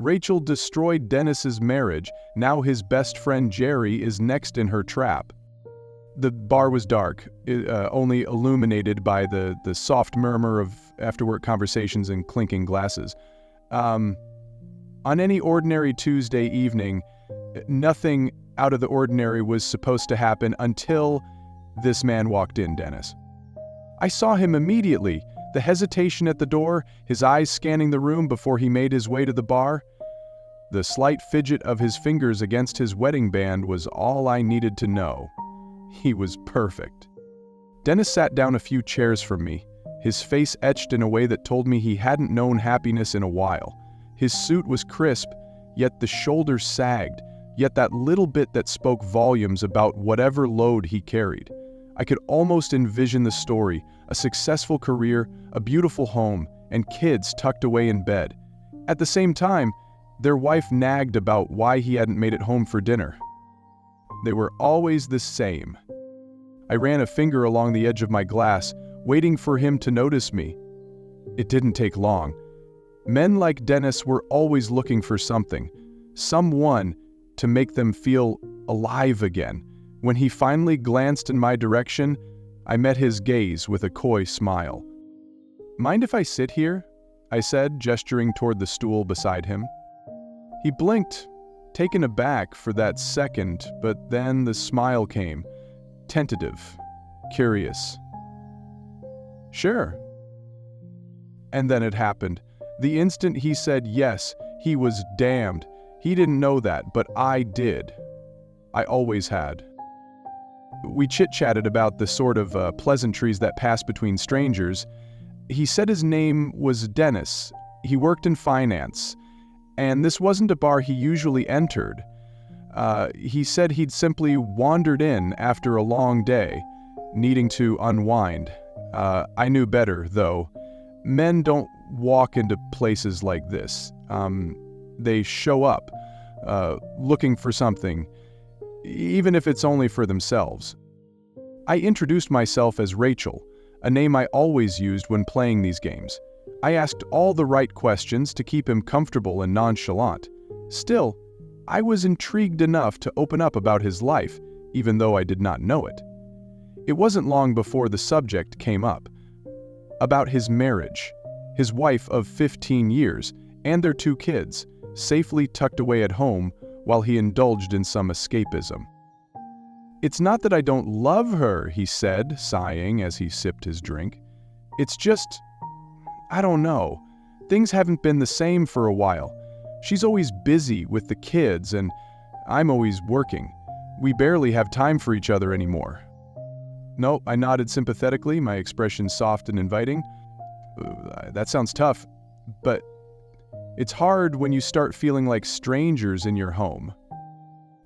Rachel destroyed Dennis's marriage. Now his best friend Jerry is next in her trap. The bar was dark, only illuminated by the soft murmur of after-work conversations and clinking glasses. On any ordinary Tuesday evening, nothing out of the ordinary was supposed to happen until this man walked in, Dennis. I saw him immediately, the hesitation at the door, his eyes scanning the room before he made his way to the bar. The slight fidget of his fingers against his wedding band was all I needed to know. He was perfect. Dennis sat down a few chairs from me, his face etched in a way that told me he hadn't known happiness in a while. His suit was crisp, yet the shoulders sagged, yet that little bit that spoke volumes about whatever load he carried. I could almost envision the story, a successful career, a beautiful home, and kids tucked away in bed. At the same time, their wife nagged about why he hadn't made it home for dinner. They were always the same. I ran a finger along the edge of my glass, waiting for him to notice me. It didn't take long. Men like Dennis were always looking for something, someone to make them feel alive again. When he finally glanced in my direction, I met his gaze with a coy smile. "Mind if I sit here?" I said, gesturing toward the stool beside him. He blinked, taken aback for that second, but then the smile came, tentative, curious. "Sure." And then it happened. The instant he said yes, he was damned. He didn't know that, but I did. I always had. We chit-chatted about the sort of pleasantries that pass between strangers. He said his name was Dennis. He worked in finance, and this wasn't a bar he usually entered. He said he'd simply wandered in after a long day, needing to unwind. I knew better, though. Men don't walk into places like this. They show up, looking for something, even if it's only for themselves. I introduced myself as Rachel, a name I always used when playing these games. I asked all the right questions to keep him comfortable and nonchalant. Still, I was intrigued enough to open up about his life, even though I did not know it. It wasn't long before the subject came up. About his marriage, his wife of 15 years, and their 2 kids, safely tucked away at home while he indulged in some escapism. "It's not that I don't love her," he said, sighing as he sipped his drink. "It's just, I don't know. Things haven't been the same for a while. She's always busy with the kids, and I'm always working. We barely have time for each other anymore." "No," I nodded sympathetically, my expression soft and inviting. "That sounds tough, but it's hard when you start feeling like strangers in your home."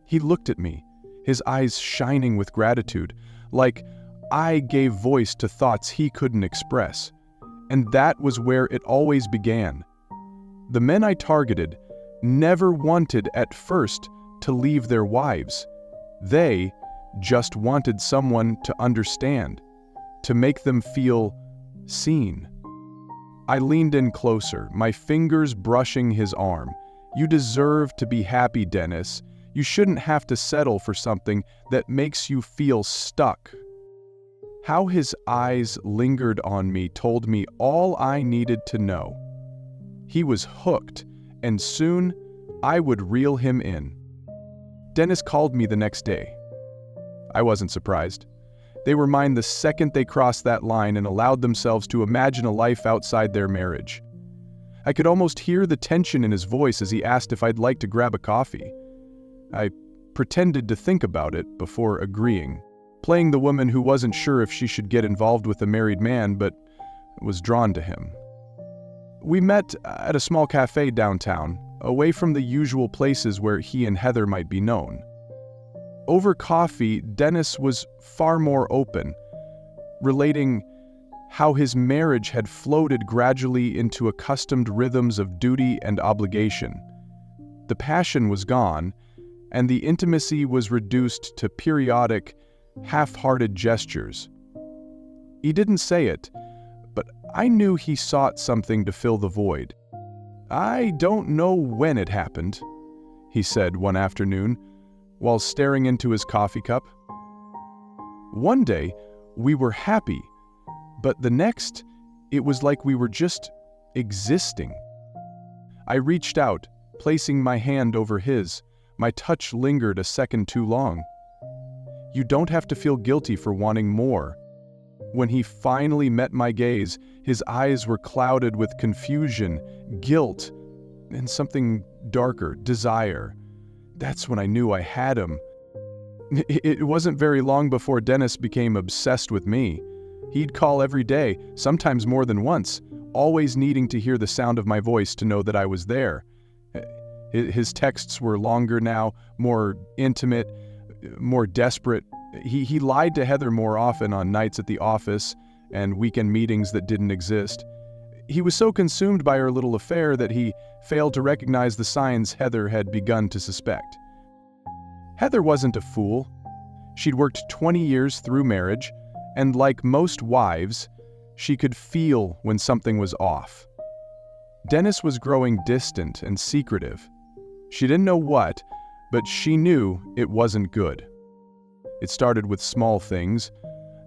He looked at me, his eyes shining with gratitude, like I gave voice to thoughts he couldn't express. And that was where it always began. The men I targeted never wanted at first to leave their wives. They just wanted someone to understand, to make them feel seen. I leaned in closer, my fingers brushing his arm. "You deserve to be happy, Dennis. You shouldn't have to settle for something that makes you feel stuck." How his eyes lingered on me told me all I needed to know. He was hooked, and soon I would reel him in. Dennis called me the next day. I wasn't surprised. They were mine the second they crossed that line and allowed themselves to imagine a life outside their marriage. I could almost hear the tension in his voice as he asked if I'd like to grab a coffee. I pretended to think about it before agreeing, playing the woman who wasn't sure if she should get involved with a married man but was drawn to him. We met at a small cafe downtown, away from the usual places where he and Heather might be known. Over coffee, Dennis was far more open, relating how his marriage had floated gradually into accustomed rhythms of duty and obligation. The passion was gone, and the intimacy was reduced to periodic, half-hearted gestures. He didn't say it, but I knew he sought something to fill the void. "I don't know when it happened," he said one afternoon while staring into his coffee cup. One day, we were happy, but the next, it was like we were just existing. I reached out, placing my hand over his. My touch lingered a second too long. "You don't have to feel guilty for wanting more." When he finally met my gaze, his eyes were clouded with confusion, guilt, and something darker, desire. That's when I knew I had him. It wasn't very long before Dennis became obsessed with me. He'd call every day, sometimes more than once, always needing to hear the sound of my voice to know that I was there. His texts were longer now, more intimate, more desperate. He lied to Heather more often on nights at the office and weekend meetings that didn't exist. He was so consumed by our little affair that he failed to recognize the signs Heather had begun to suspect. Heather wasn't a fool. She'd worked 20 years through marriage, and like most wives, she could feel when something was off. Dennis was growing distant and secretive. She didn't know what, but she knew it wasn't good. It started with small things.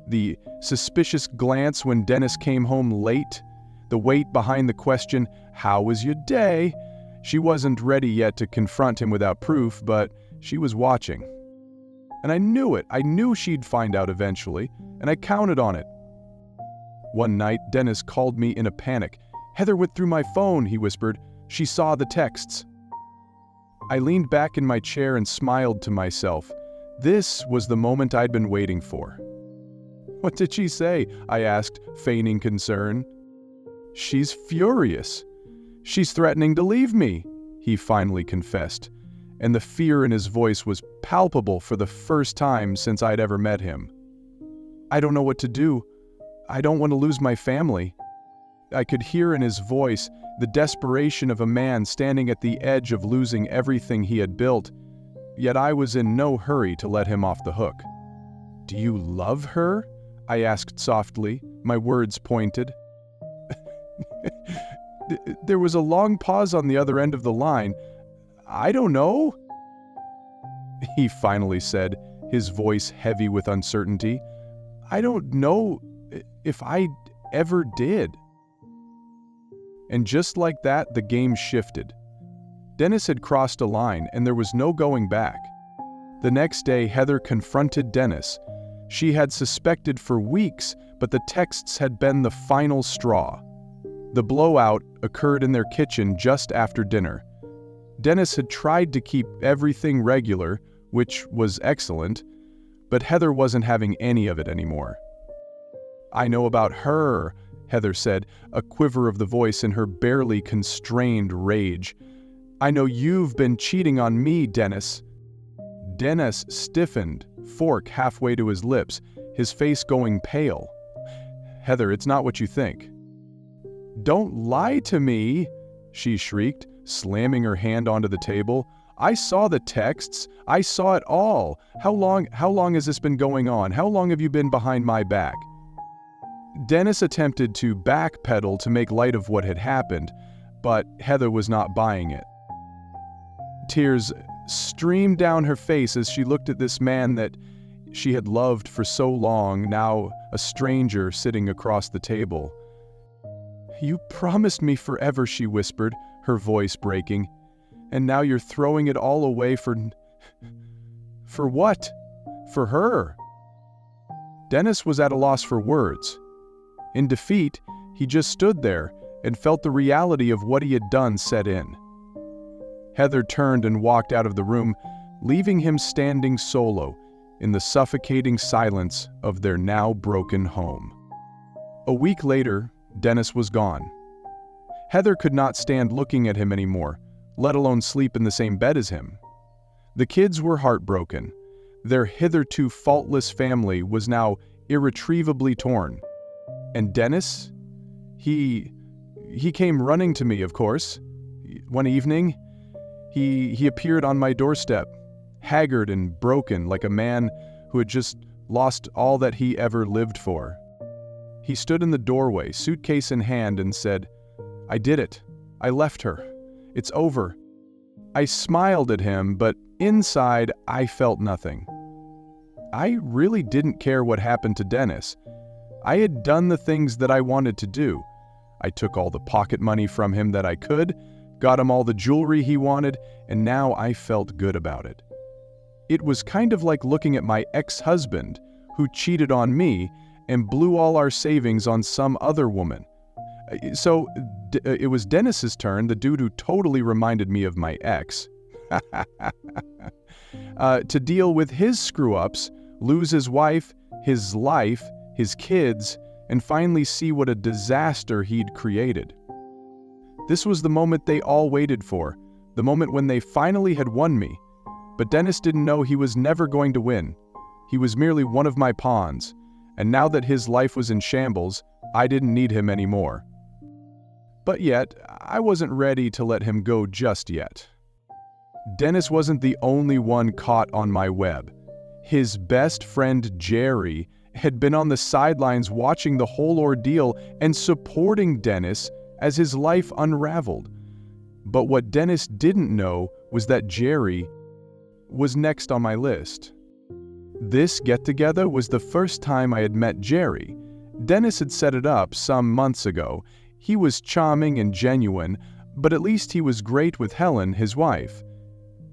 The suspicious glance when Dennis came home late, the weight behind the question, "How was your day?" She wasn't ready yet to confront him without proof, but she was watching. And I knew it. I knew she'd find out eventually, and I counted on it. One night, Dennis called me in a panic. "Heather went through my phone," he whispered. "She saw the texts." I leaned back in my chair and smiled to myself. This was the moment I'd been waiting for. "What did she say?" I asked, feigning concern. "She's furious. She's threatening to leave me," he finally confessed, and the fear in his voice was palpable for the first time since I'd ever met him. "I don't know what to do. I don't want to lose my family." I could hear in his voice the desperation of a man standing at the edge of losing everything he had built, yet I was in no hurry to let him off the hook. "Do you love her?" I asked softly, my words pointed. There was a long pause on the other end of the line. "I don't know," he finally said, his voice heavy with uncertainty. "I don't know if I ever did." And just like that, the game shifted. Dennis had crossed a line, and there was no going back. The next day, Heather confronted Dennis. She had suspected for weeks, but the texts had been the final straw. The blowout occurred in their kitchen just after dinner. Dennis had tried to keep everything regular, which was excellent, but Heather wasn't having any of it anymore. "I know about her," Heather said, a quiver of the voice in her barely constrained rage. "I know you've been cheating on me, Dennis." Dennis stiffened, fork halfway to his lips, his face going pale. "Heather, it's not what you think." "Don't lie to me," she shrieked, slamming her hand onto the table. "I saw the texts. I saw it all. How long has this been going on? How long have you been behind my back?" Dennis attempted to backpedal to make light of what had happened, but Heather was not buying it. Tears streamed down her face as she looked at this man that she had loved for so long, now a stranger sitting across the table. "You promised me forever," she whispered, her voice breaking. "And now you're throwing it all away for what? For her?" Dennis was at a loss for words. In defeat, he just stood there and felt the reality of what he had done set in. Heather turned and walked out of the room, leaving him standing solo in the suffocating silence of their now broken home. A week later, Dennis was gone. Heather could not stand looking at him anymore, let alone sleep in the same bed as him. The kids were heartbroken. Their hitherto faultless family was now irretrievably torn. And Dennis? He came running to me, of course. One evening, he appeared on my doorstep, haggard and broken like a man who had just lost all that he ever lived for. He stood in the doorway, suitcase in hand, and said, "I did it. I left her. It's over." I smiled at him, but inside I felt nothing. I really didn't care what happened to Dennis. I had done the things that I wanted to do. I took all the pocket money from him that I could, got him all the jewelry he wanted, and now I felt good about it. It was kind of like looking at my ex-husband, who cheated on me and blew all our savings on some other woman. So it was Dennis's turn, the dude who totally reminded me of my ex, to deal with his screw-ups, lose his wife, his life, his kids, and finally see what a disaster he'd created. This was the moment they all waited for, the moment when they finally had won me. But Dennis didn't know he was never going to win. He was merely one of my pawns, and now that his life was in shambles, I didn't need him anymore. But yet, I wasn't ready to let him go just yet. Dennis wasn't the only one caught on my web. His best friend, Jerry, had been on the sidelines watching the whole ordeal and supporting Dennis as his life unraveled. But what Dennis didn't know was that Jerry was next on my list. This get-together was the first time I had met Jerry. Dennis had set it up some months ago. He was charming and genuine, but at least he was great with Helen, his wife.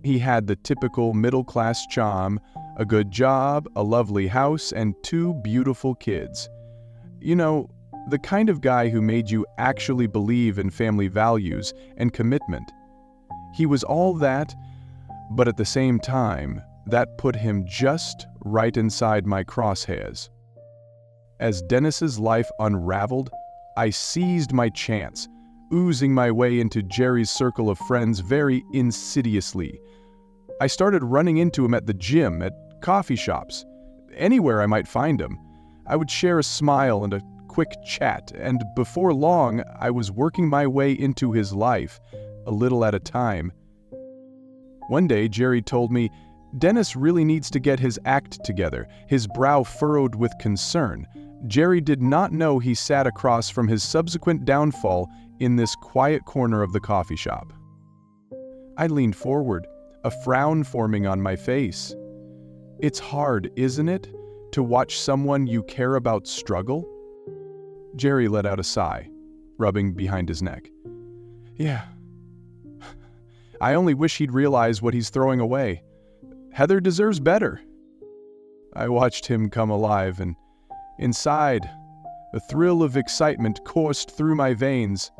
He had the typical middle-class charm, a good job, a lovely house, and 2 beautiful kids. You know, the kind of guy who made you actually believe in family values and commitment. He was all that, but at the same time, that put him just right inside my crosshairs. As Dennis's life unraveled, I seized my chance, oozing my way into Jerry's circle of friends very insidiously. I started running into him at the gym, at coffee shops, anywhere I might find him. I would share a smile and a quick chat, and before long, I was working my way into his life, a little at a time. One day, Jerry told me, "Dennis really needs to get his act together," his brow furrowed with concern. Jerry did not know he sat across from his subsequent downfall in this quiet corner of the coffee shop. I leaned forward, a frown forming on my face. It's hard, isn't it, to watch someone you care about struggle? Jerry let out a sigh, rubbing behind his neck. Yeah. I only wish he'd realize what he's throwing away. Heather deserves better. I watched him come alive, and inside, a thrill of excitement coursed through my veins.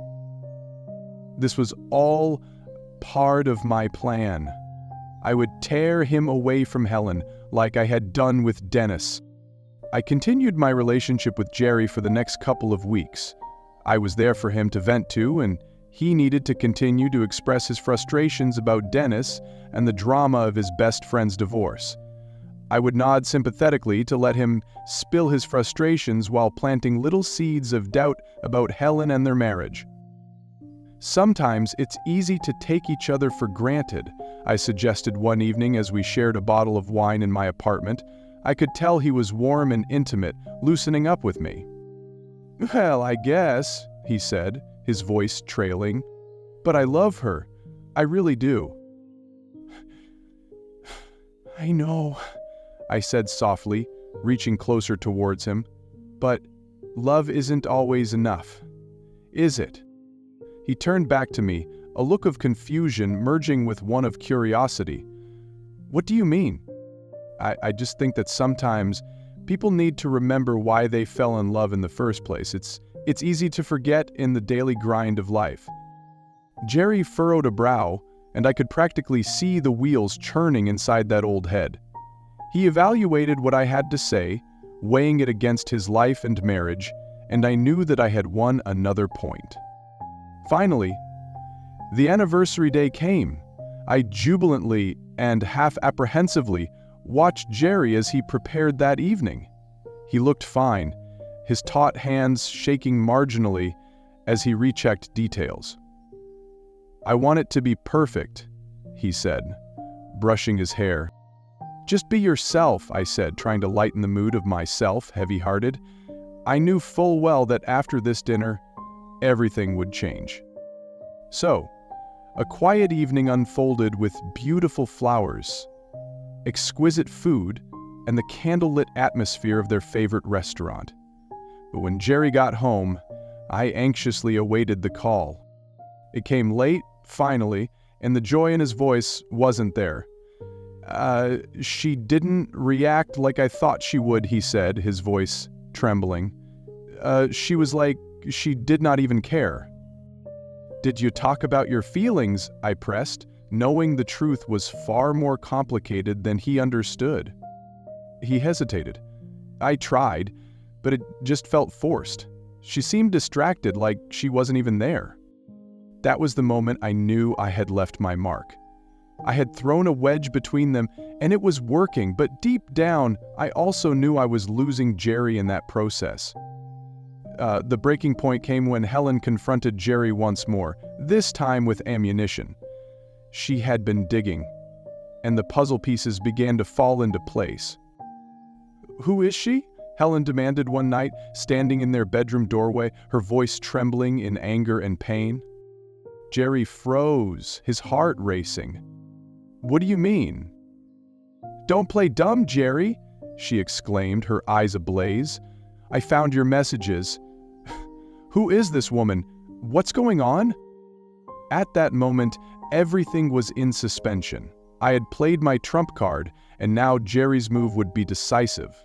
This was all part of my plan. I would tear him away from Helen, like I had done with Dennis. I continued my relationship with Jerry for the next couple of weeks. I was there for him to vent to, and he needed to continue to express his frustrations about Dennis and the drama of his best friend's divorce. I would nod sympathetically to let him spill his frustrations while planting little seeds of doubt about Helen and their marriage. Sometimes it's easy to take each other for granted, I suggested one evening as we shared a bottle of wine in my apartment. I could tell he was warm and intimate, loosening up with me. Well, I guess, he said, his voice trailing. But I love her. I really do. I know, I said softly, reaching closer towards him. But love isn't always enough, is it? He turned back to me, a look of confusion merging with one of curiosity. What do you mean? I just think that sometimes people need to remember why they fell in love in the first place. It's easy to forget in the daily grind of life. Jerry furrowed a brow, and I could practically see the wheels churning inside that old head. He evaluated what I had to say, weighing it against his life and marriage, and I knew that I had won another point. Finally, the anniversary day came. I jubilantly and half-apprehensively watched Jerry as he prepared that evening. He looked fine, his taut hands shaking marginally as he rechecked details. I want it to be perfect, he said, brushing his hair. Just be yourself, I said, trying to lighten the mood of myself, heavy-hearted. I knew full well that after this dinner, everything would change. So, a quiet evening unfolded with beautiful flowers, exquisite food, and the candlelit atmosphere of their favorite restaurant. But when Jerry got home, I anxiously awaited the call. It came late, finally, and the joy in his voice wasn't there. She didn't react like I thought she would, he said, his voice trembling. She was like she did not even care. Did you talk about your feelings? I pressed, knowing the truth was far more complicated than he understood. He hesitated. I tried, but it just felt forced. She seemed distracted, like she wasn't even there. That was the moment I knew I had left my mark. I had thrown a wedge between them, and it was working, but deep down, I also knew I was losing Jerry in that process. The breaking point came when Helen confronted Jerry once more, this time with ammunition. She had been digging, and the puzzle pieces began to fall into place. "Who is she?" Helen demanded one night, standing in their bedroom doorway, her voice trembling in anger and pain. Jerry froze, his heart racing. "What do you mean?" "Don't play dumb, Jerry," she exclaimed, her eyes ablaze. "I found your messages." "Who is this woman? What's going on?" At that moment, everything was in suspension. I had played my trump card, and now Jerry's move would be decisive.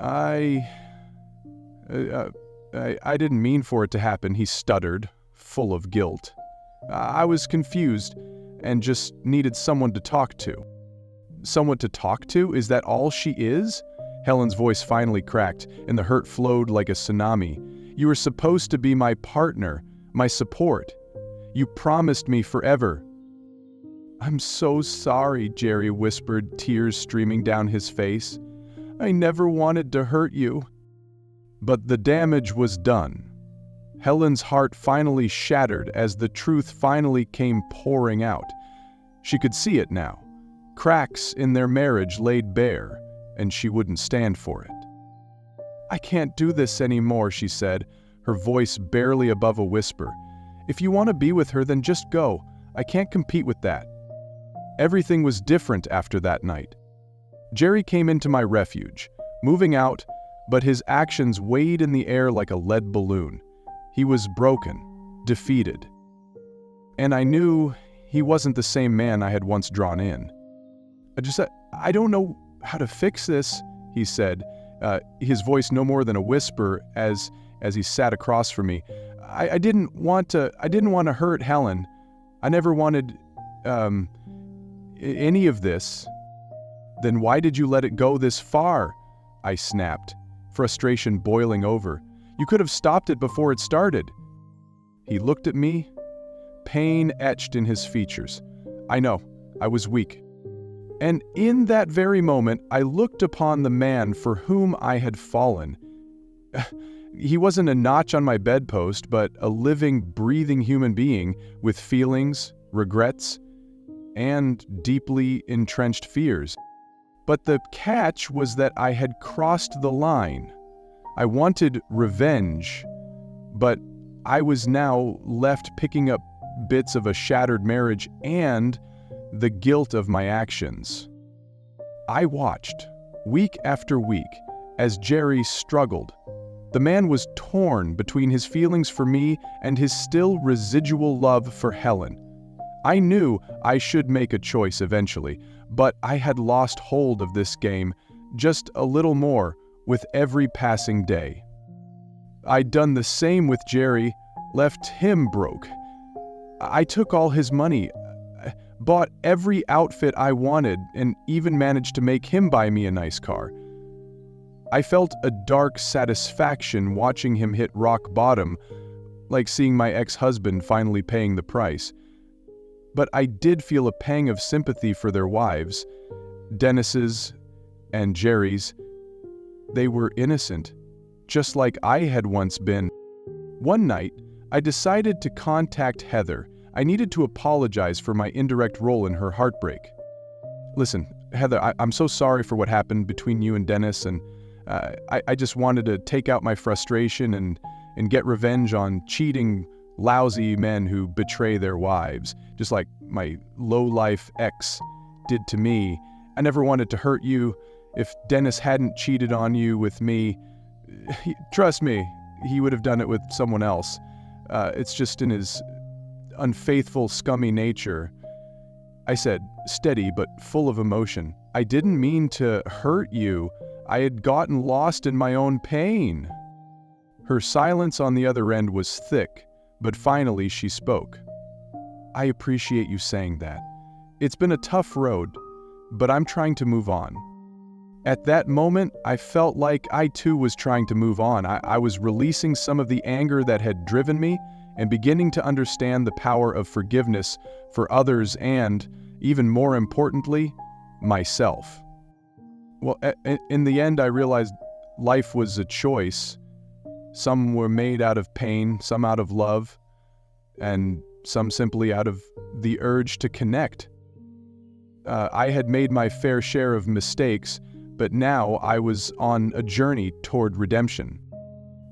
I didn't mean for it to happen," he stuttered, full of guilt. "I was confused and just needed someone to talk to." "Someone to talk to? Is that all she is?" Helen's voice finally cracked, and the hurt flowed like a tsunami. "You were supposed to be my partner, my support. You promised me forever." "I'm so sorry," Jerry whispered, tears streaming down his face. "I never wanted to hurt you." But the damage was done. Helen's heart finally shattered as the truth finally came pouring out. She could see it now. Cracks in their marriage laid bare, and she wouldn't stand for it. "I can't do this anymore," she said, her voice barely above a whisper. "If you want to be with her, then just go. I can't compete with that." Everything was different after that night. Jerry came into my refuge, moving out, but his actions weighed in the air like a lead balloon. He was broken, defeated. And I knew he wasn't the same man I had once drawn in. I don't know how to fix this," he said, his voice no more than a whisper as he sat across from me. I didn't want to hurt Helen. I never wanted any of this." "Then why did you let it go this far?" I snapped, frustration boiling over. "You could have stopped it before it started." He looked at me, pain etched in his features. I know, I was weak. And in that very moment, I looked upon the man for whom I had fallen. He wasn't a notch on my bedpost, but a living, breathing human being with feelings, regrets, and deeply entrenched fears. But the catch was that I had crossed the line. I wanted revenge, but I was now left picking up bits of a shattered marriage and the guilt of my actions. I watched, week after week, as Jerry struggled. The man was torn between his feelings for me and his still residual love for Helen. I knew I should make a choice eventually, but I had lost hold of this game just a little more with every passing day. I'd done the same with Jerry, left him broke. I took all his money, bought every outfit I wanted, and even managed to make him buy me a nice car. I felt a dark satisfaction watching him hit rock bottom, like seeing my ex-husband finally paying the price. But I did feel a pang of sympathy for their wives, Dennis's and Jerry's. They were innocent, just like I had once been. One night, I decided to contact Heather. I needed to apologize for my indirect role in her heartbreak. "Listen, Heather, I'm so sorry for what happened between you and Dennis, and I just wanted to take out my frustration and get revenge on cheating, lousy men who betray their wives, just like my low-life ex did to me. I never wanted to hurt you. If Dennis hadn't cheated on you with me, trust me, he would have done it with someone else. It's just in his unfaithful, scummy nature. I said, steady but full of emotion. I didn't mean to hurt you. I had gotten lost in my own pain. Her silence on the other end was thick, but finally she spoke. I appreciate you saying that. It's been a tough road, but I'm trying to move on. At that moment, I felt like I too was trying to move on. I was releasing some of the anger that had driven me and beginning to understand the power of forgiveness for others and, even more importantly, myself. Well, in the end, I realized life was a choice. Some were made out of pain, some out of love, and some simply out of the urge to connect. I had made my fair share of mistakes, but now I was on a journey toward redemption.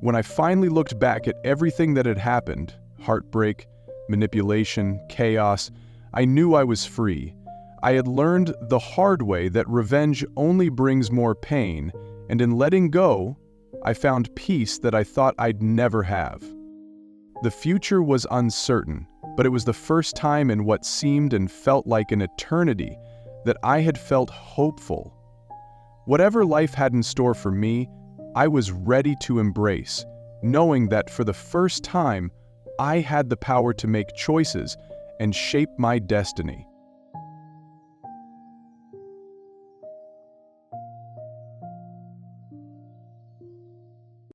When I finally looked back at everything that had happened, heartbreak, manipulation, chaos, I knew I was free. I had learned the hard way that revenge only brings more pain, and in letting go, I found peace that I thought I'd never have. The future was uncertain, but it was the first time in what seemed and felt like an eternity that I had felt hopeful. Whatever life had in store for me, I was ready to embrace, knowing that for the first time, I had the power to make choices and shape my destiny.